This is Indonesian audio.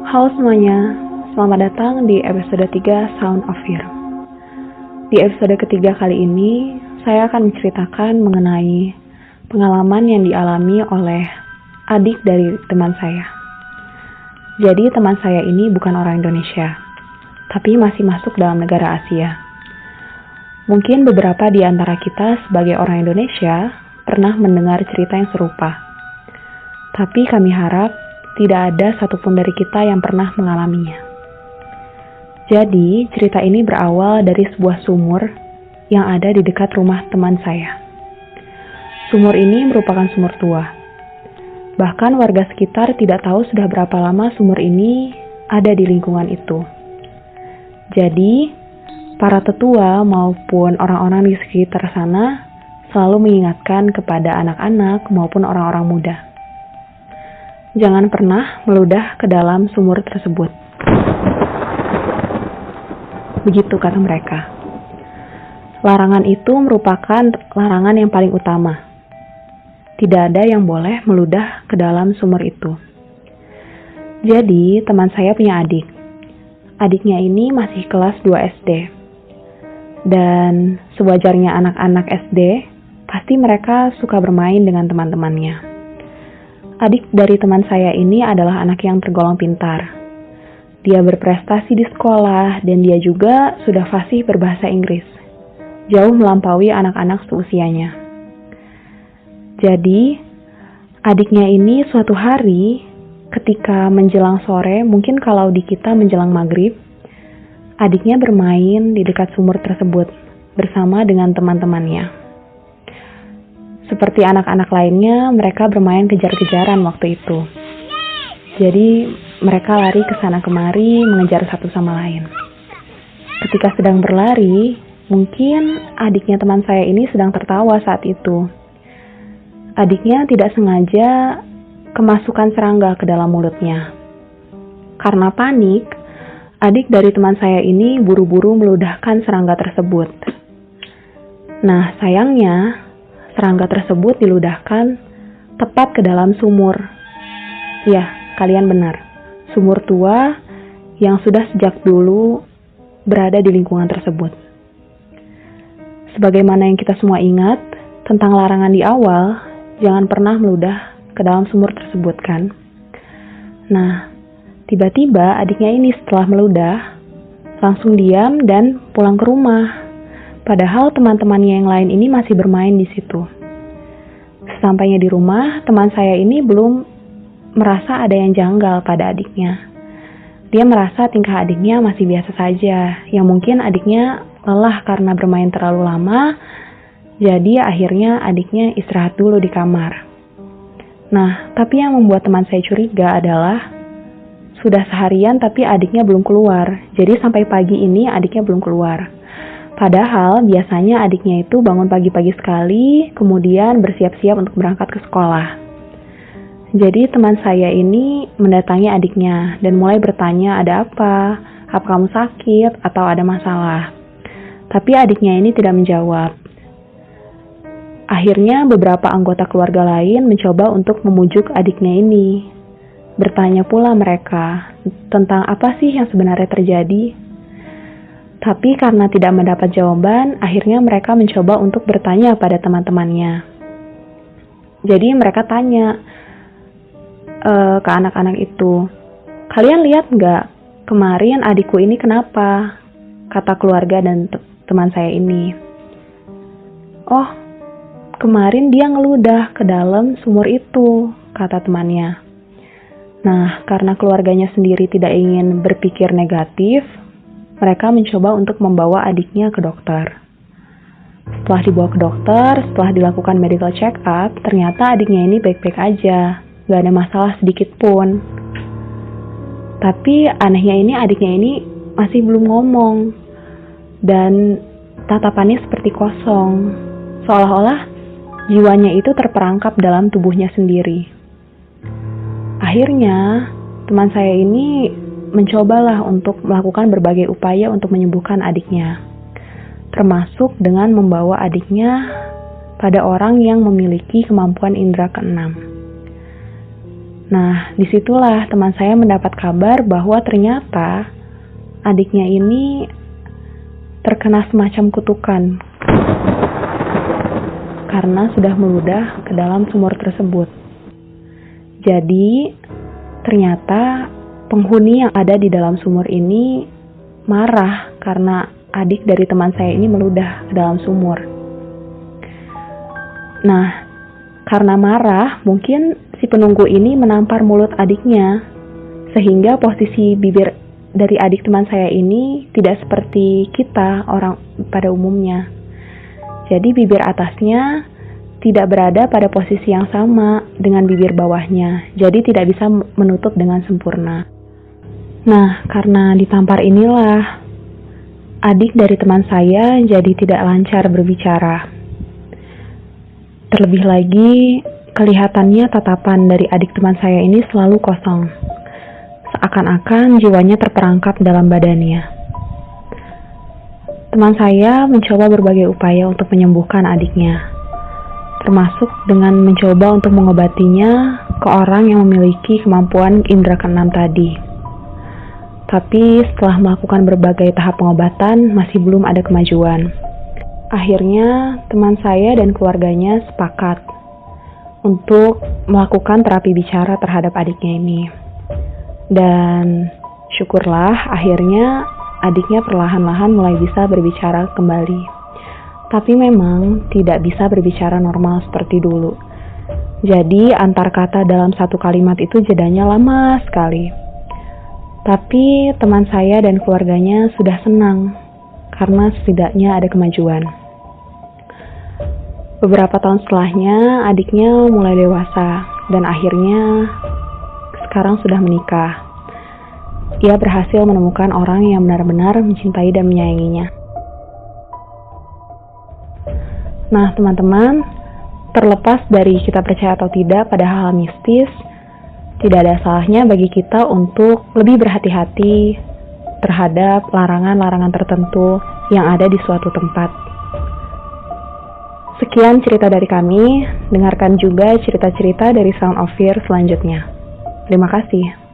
Halo semuanya, selamat datang di episode 3 Sound of Fear. Di episode ketiga kali ini, saya akan menceritakan mengenai pengalaman yang dialami oleh adik dari teman saya. Jadi teman saya ini bukan orang Indonesia, tapi masih masuk dalam negara Asia. Mungkin beberapa di antara kita sebagai orang Indonesia pernah mendengar cerita yang serupa. Tapi kami harap tidak ada satupun dari kita yang pernah mengalaminya. Jadi, cerita ini berawal dari sebuah sumur yang ada di dekat rumah teman saya. Sumur ini merupakan sumur tua. Bahkan warga sekitar tidak tahu sudah berapa lama sumur ini ada di lingkungan itu. Jadi, para tetua maupun orang-orang di sekitar sana selalu mengingatkan kepada anak-anak maupun orang-orang muda. Jangan pernah meludah ke dalam sumur tersebut. Begitu kata mereka. Larangan itu merupakan larangan yang paling utama. Tidak ada yang boleh meludah ke dalam sumur itu. Jadi, teman saya punya adik. Adiknya ini masih kelas 2 SD. Dan sewajarnya anak-anak SD, pasti mereka suka bermain dengan teman-temannya. Adik dari teman saya ini adalah anak yang tergolong pintar. Dia berprestasi di sekolah dan dia juga sudah fasih berbahasa Inggris. Jauh melampaui anak-anak seusianya. Jadi, adiknya ini suatu hari ketika menjelang sore, mungkin kalau di kita menjelang maghrib, adiknya bermain di dekat sumur tersebut bersama dengan teman-temannya. Seperti anak-anak lainnya, mereka bermain kejar-kejaran waktu itu. Jadi, mereka lari ke sana kemari mengejar satu sama lain. Ketika sedang berlari, mungkin adiknya teman saya ini sedang tertawa saat itu. Adiknya tidak sengaja kemasukan serangga ke dalam mulutnya. Karena panik, adik dari teman saya ini buru-buru meludahkan serangga tersebut. Nah, sayangnya, serangga tersebut diludahkan tepat ke dalam sumur. Ya, kalian benar. Sumur tua yang sudah sejak dulu berada di lingkungan tersebut. Sebagaimana yang kita semua ingat tentang larangan di awal, jangan pernah meludah ke dalam sumur tersebut kan. Nah, tiba-tiba adiknya ini setelah meludah, langsung diam dan pulang ke rumah. Padahal teman-temannya yang lain ini masih bermain di situ. Sesampainya di rumah, teman saya ini belum merasa ada yang janggal pada adiknya. Dia merasa tingkah adiknya masih biasa saja, yang mungkin adiknya lelah karena bermain terlalu lama, jadi akhirnya adiknya istirahat dulu di kamar. Nah, tapi yang membuat teman saya curiga adalah sudah seharian tapi adiknya belum keluar, jadi sampai pagi ini adiknya belum keluar. Padahal biasanya adiknya itu bangun pagi-pagi sekali, kemudian bersiap-siap untuk berangkat ke sekolah. Jadi teman saya ini mendatangi adiknya dan mulai bertanya, ada apa? Apa kamu sakit atau ada masalah? Tapi adiknya ini tidak menjawab. Akhirnya beberapa anggota keluarga lain mencoba untuk memujuk adiknya ini. Bertanya pula mereka tentang apa sih yang sebenarnya terjadi. Tapi karena tidak mendapat jawaban, akhirnya mereka mencoba untuk bertanya pada teman-temannya. Jadi mereka tanya ke anak-anak itu, kalian lihat nggak kemarin adikku ini kenapa? Kata keluarga dan teman saya ini. Oh, kemarin dia ngeludah ke dalam sumur itu, kata temannya. Nah, karena keluarganya sendiri tidak ingin berpikir negatif, mereka mencoba untuk membawa adiknya ke dokter. Setelah dibawa ke dokter, setelah dilakukan medical check up, ternyata adiknya ini baik-baik aja, gak ada masalah sedikit pun. Tapi anehnya ini adiknya ini masih belum ngomong, dan tatapannya seperti kosong, seolah-olah jiwanya itu terperangkap dalam tubuhnya sendiri. Akhirnya, teman saya ini mencobalah untuk melakukan berbagai upaya untuk menyembuhkan adiknya, termasuk dengan membawa adiknya pada orang yang memiliki kemampuan indera keenam. Nah, disitulah teman saya mendapat kabar bahwa ternyata adiknya ini terkena semacam kutukan karena sudah meludah ke dalam sumur tersebut. Jadi, ternyata penghuni yang ada di dalam sumur ini marah karena adik dari teman saya ini meludah ke dalam sumur. Nah, karena marah, mungkin si penunggu ini menampar mulut adiknya, sehingga posisi bibir dari adik teman saya ini tidak seperti kita orang pada umumnya. Jadi bibir atasnya tidak berada pada posisi yang sama dengan bibir bawahnya, jadi tidak bisa menutup dengan sempurna. Nah, karena ditampar inilah, adik dari teman saya jadi tidak lancar berbicara. Terlebih lagi, kelihatannya tatapan dari adik teman saya ini selalu kosong. Seakan-akan jiwanya terperangkap dalam badannya. Teman saya mencoba berbagai upaya untuk menyembuhkan adiknya, termasuk dengan mencoba untuk mengobatinya ke orang yang memiliki kemampuan indera keenam tadi. Tapi setelah melakukan berbagai tahap pengobatan, masih belum ada kemajuan. Akhirnya, teman saya dan keluarganya sepakat untuk melakukan terapi bicara terhadap adiknya ini. Dan syukurlah, akhirnya adiknya perlahan-lahan mulai bisa berbicara kembali. Tapi memang tidak bisa berbicara normal seperti dulu. Jadi, antar kata dalam satu kalimat itu jedanya lama sekali. Tapi teman saya dan keluarganya sudah senang karena setidaknya ada kemajuan. Beberapa tahun setelahnya, adiknya mulai dewasa dan akhirnya sekarang sudah menikah. Ia berhasil menemukan orang yang benar-benar mencintai dan menyayanginya. Nah, teman-teman, terlepas dari kita percaya atau tidak pada hal mistis, tidak ada salahnya bagi kita untuk lebih berhati-hati terhadap larangan-larangan tertentu yang ada di suatu tempat. Sekian cerita dari kami, dengarkan juga cerita-cerita dari Sound of Fear selanjutnya. Terima kasih.